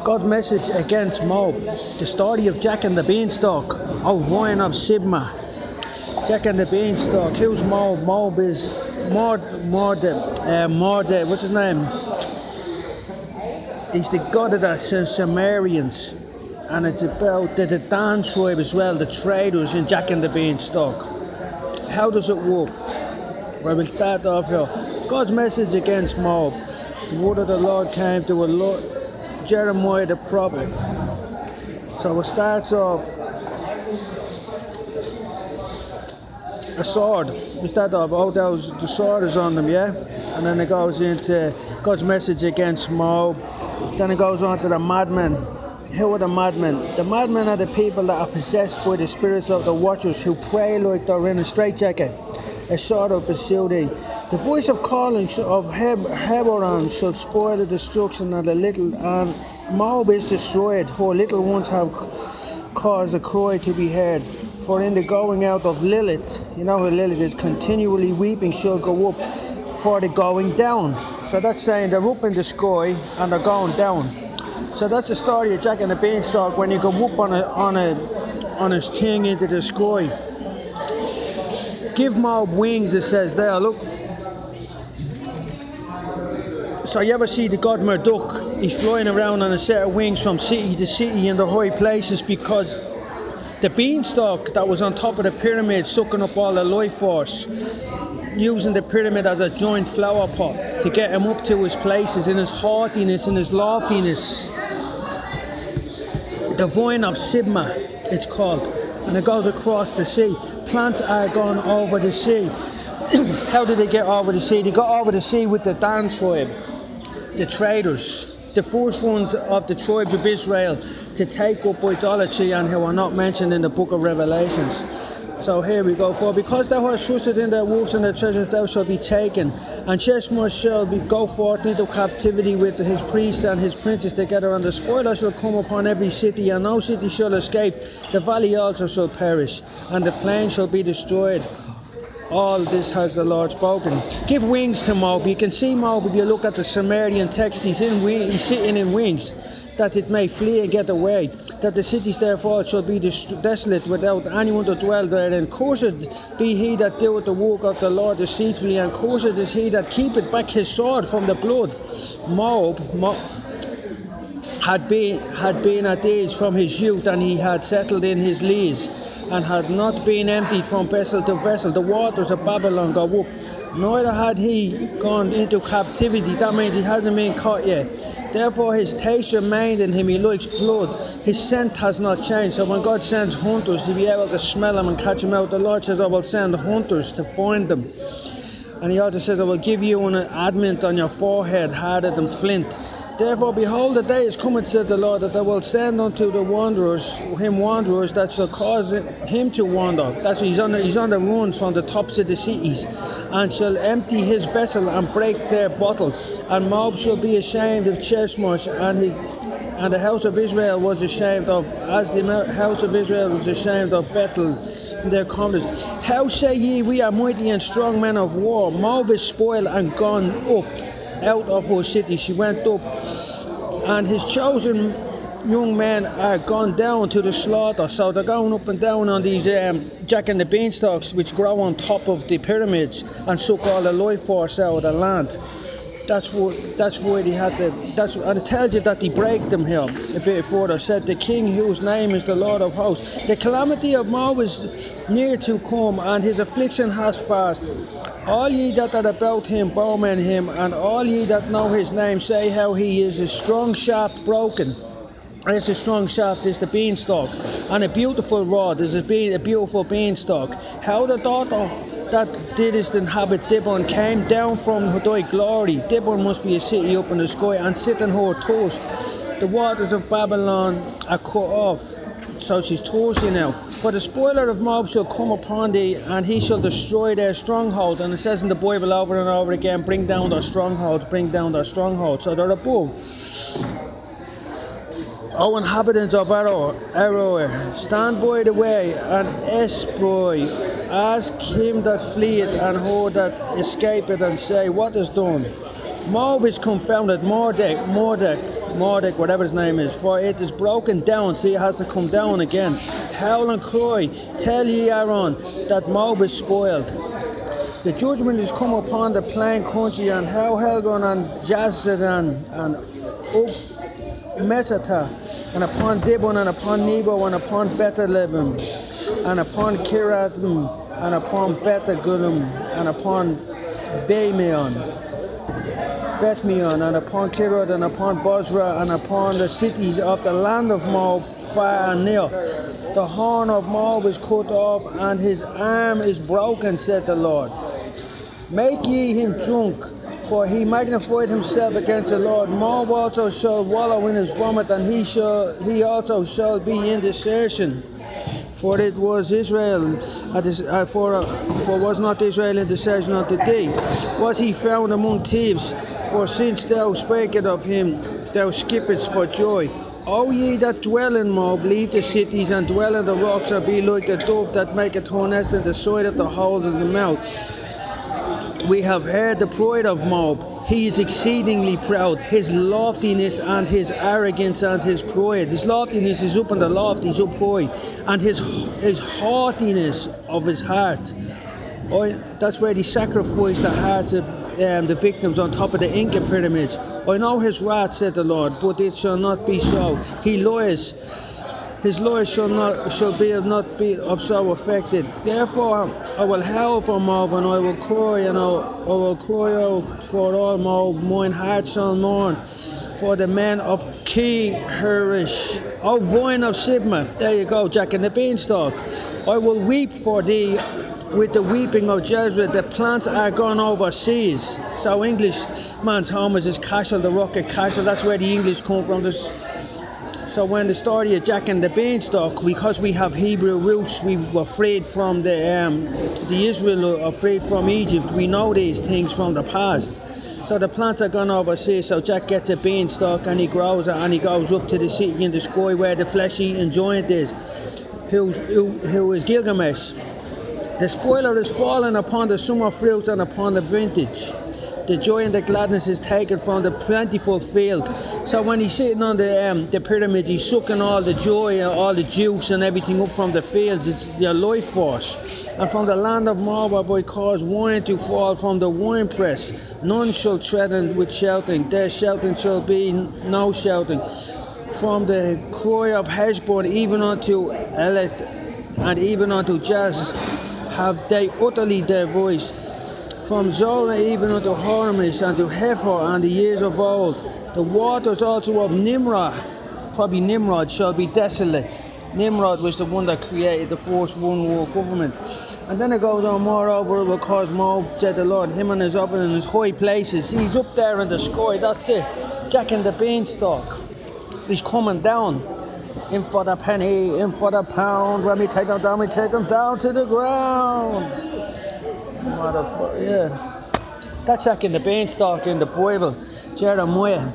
God's message against Moab. The story of Jack and the Beanstalk. Vine of sib-mah. Jack and the Beanstalk. Who's Moab? Moab is what's his name? He's the god of the Sumerians. And it's about the Dan tribe as well, the traders in Jack and the Beanstalk. How does it work? Well, we'll start off here. God's message against Moab. The word of the Lord came to Jeremiah the prophet. So it starts off a sword. We start off, the sword is on them, yeah? And then it goes into God's message against Moab. Then it goes on to the madmen. Who are the madmen? The madmen are the people that are possessed by the spirits of the watchers who pray like they're in a straitjacket. A sword will pursue thee. The voice of calling of Hebron shall spoil the destruction of the little, and Moab is destroyed, for little ones have caused a cry to be heard. For in the going out of Lilith, you know who Lilith is, continually weeping shall go up for the going down. So that's saying they're up in the sky and they're going down. So that's the story of Jack and the Beanstalk when you go up on a thing into the sky. Give Moab wings, it says there, look. So you ever see the god Marduk? He's flying around on a set of wings from city to city in the high places because the beanstalk that was on top of the pyramid sucking up all the life force, using the pyramid as a joint flower pot to get him up to his places in his haughtiness and his loftiness. The vine of sib-mah, it's called, and it goes across the sea. Plants are gone over the sea. How did they get over the sea? They got over the sea with the Dan tribe, the traders, the first ones of the tribes of Israel to take up idolatry and who are not mentioned in the book of Revelations. So here we go. For because thou hast trusted in their works and their treasures, thou shalt be taken. And sib-mah shall go forth into captivity with his priests and his princes together. And the spoiler shall come upon every city, and no city shall escape. The valley also shall perish, and the plain shall be destroyed. All this has the Lord spoken. Give wings to Moab. You can see Moab if you look at the Sumerian text. He's sitting in wings, that it may flee and get away, that the cities therefore shall be desolate without anyone to dwell therein. Cursed be he that doeth the work of the Lord deceitfully, and cursed is he that keepeth back his sword from the blood. Moab had been at ease from his youth, and he had settled in his lees, and had not been emptied from vessel to vessel. The waters of Babylon go up, neither had he gone into captivity. That means he hasn't been caught yet. Therefore his taste remained in him, he likes blood. His scent has not changed. So when God sends hunters to be able to smell him and catch him out, the Lord says, I will send hunters to find them. And he also says, I will give you an adamant on your forehead harder than flint. Therefore, behold, the day is coming, said the Lord, that I will send unto the wanderers that shall cause him to wander. That's he's on the run from the tops of the cities, and shall empty his vessel and break their bottles. And Moab shall be ashamed of sib-mah, and the house of Israel was ashamed of, as the house of Israel was ashamed of Bethel, their commoners. How say ye, we are mighty and strong men of war? Moab is spoiled and gone up out of her city. She went up, and his chosen young men are gone down to the slaughter. So they're going up and down on these Jack and the Beanstalks, which grow on top of the pyramids and suck all the life force out of the land. That's why they had and it tells you that they break them here a bit further. Said the King whose name is the Lord of hosts. The calamity of Moab is near to come, and his affliction has passed. All ye that are about him, bowmen him, and all ye that know his name, say how he is a strong shaft broken. And it's a strong shaft is the beanstalk, and a beautiful rod is a beautiful beanstalk. How the daughter that didst inhabit Dibon came down from thy glory. Dibon must be a city up in the sky, and sit in her thirst. The waters of Babylon are cut off, so she's thirsty now. For the spoiler of Moab shall come upon thee, and he shall destroy their stronghold. And it says in the Bible over and over again, bring down their strongholds, bring down their strongholds. So they're above. O inhabitants of Aroer, stand by the way, and espy, ask him that fleeth and her that escapeth, and say, what is done? Moab is confounded, Mordek, whatever his name is, for it is broken down. See, it has to come down again. Howl and cry, tell ye Aaron that Moab is spoiled. The judgment is come upon the plain country, and how Helgon and Jazer and Metata, and upon Dibon, and upon Nebo, and upon Bethleham, and upon Kirathim, and upon Bethagurim, and upon Bethmeon, and upon Kirad, and upon Bozrah, and upon the cities of the land of Moab, far and near. The horn of Moab is cut off, and his arm is broken, said the Lord. Make ye him drunk, for he magnified himself against the Lord. Moab also shall wallow in his vomit, and he also shall be in desertion. For it was Israel, for was not Israel in desertion unto thee? Was he found among thieves? For since thou spakest of him, thou skippest for joy. O ye that dwell in Moab, leave the cities and dwell in the rocks, and be like the dove that maketh her nest in the side of the hole of the mouth. We have heard the pride of Moab. He is exceedingly proud. His loftiness and his arrogance and his pride. His loftiness is up in the loft, he's up high. And his haughtiness of his heart. That's where they sacrifice the hearts of the victims on top of the Inca pyramids. I know his wrath, said the Lord, but it shall not be so. He lies. His lies shall not be of so affected. Therefore I will howl for Moab, and I will cry, and I will cry out for all Moab. Mine heart shall mourn for the men of Ki-Hirish. O vine of Sib-mah, there you go, Jack and the Beanstalk. I will weep for thee with the weeping of Jezreel. The plants are gone overseas. So English man's home is his castle, the rocket castle. That's where the English come from. So when the story of Jack and the Beanstalk, because we have Hebrew roots, we were freed from the Israel are freed from Egypt. We know these things from the past. So the plants are gone overseas. So Jack gets a beanstalk and he grows it, and he goes up to the city in the sky where the flesh-eating giant is, who is Gilgamesh. The spoiler is fallen upon the summer fruits and upon the vintage. The joy and the gladness is taken from the plentiful field. So when he's sitting on the pyramids, he's sucking all the joy and all the juice and everything up from the fields. It's their life force. And from the land of Moab I cause wine to fall from the winepress. None shall threaten with shouting. Their shouting shall be no shouting. From the cry of Heshbon even unto Elet and even unto Jaz have they utterly their voice. From Zorah even unto Hormish and to Hefer and the years of old. The waters also of Nimrod, probably Nimrod, shall be desolate. Nimrod was the one that created the first one world government. And then it goes on, moreover it will cause Moab, said the Lord, him and his oven in his high places. He's up there in the sky, that's it. Jack and the Beanstalk. He's coming down. In for the penny, in for the pound. When we take them down to the ground. Motherfucker, yeah. That's Jack and the Beanstalk in the Bible, Jeremiah.